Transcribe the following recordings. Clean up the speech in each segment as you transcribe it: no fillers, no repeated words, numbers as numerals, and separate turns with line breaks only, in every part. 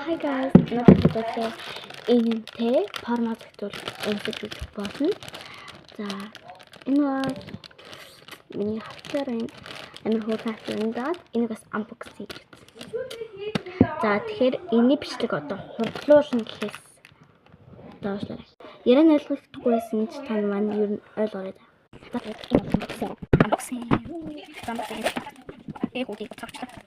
Hi guys, надад энэтэй формат үзүүлэх болно. За энэ бол миний хавцарын амархуу картондаад энийг бас unbox хийж. За тэгэхээр энэний бичлэг одоо хурдлуулна гэхээс доошлоо. Яран ойлгохгүй байсан ч тань маань ер нь ойлгоорой. За тэгэхээр unboxing. Ээг үгүй тагчлаа.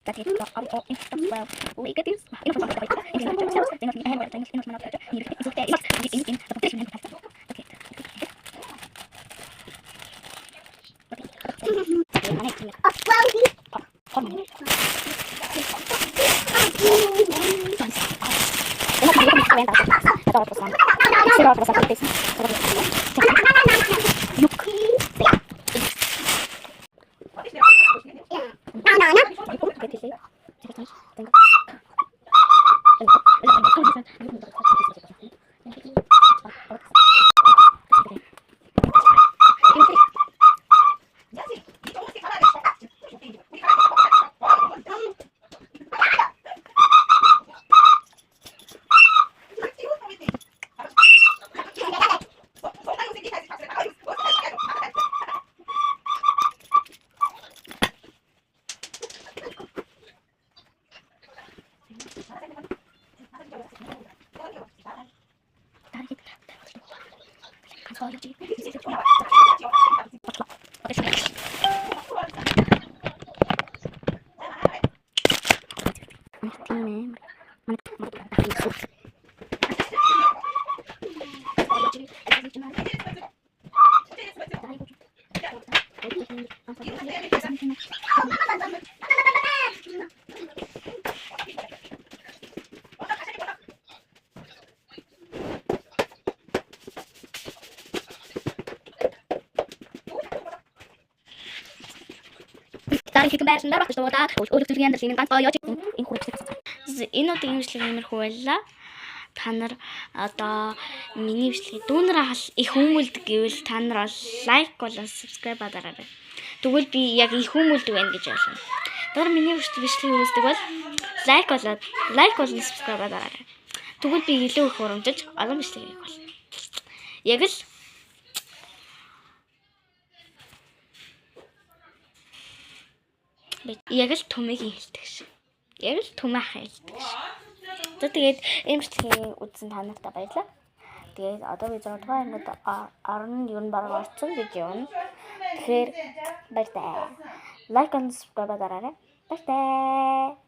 That is the all well. We get this. In the front of the in the house, they have hand things in the front of the you is okay. In the position. Okay. Энэ удаагийн бичлэг иймэрхүү байлаа. Та нар одоо миний бичлэгийг дүүнээр их хүмүүлдэг гэвэл та нар лайк болон subscribe дараарай. Тэгвэл би яг их хүмүүлдэг байна гэж ойлгоно. Тэр миний бичлэгийг үздэг бол лайк болон subscribe дараарай. Тэгвэл би илүү их урамжиж олон бичлэг хийх болно. Яг л төмөгийн хэлдэг шиг. Яг л төмөхийн хэлдэг шиг. За тэгээд ийм бичлэгийг үзсэн та нартай баярлалаа. Тэгээд одоо би 6 дугаар ангид орно ер нь бараг орсон гэж явна. Тэгэхээр баяртай. Лайк and subscribe дараарай. Баяртай.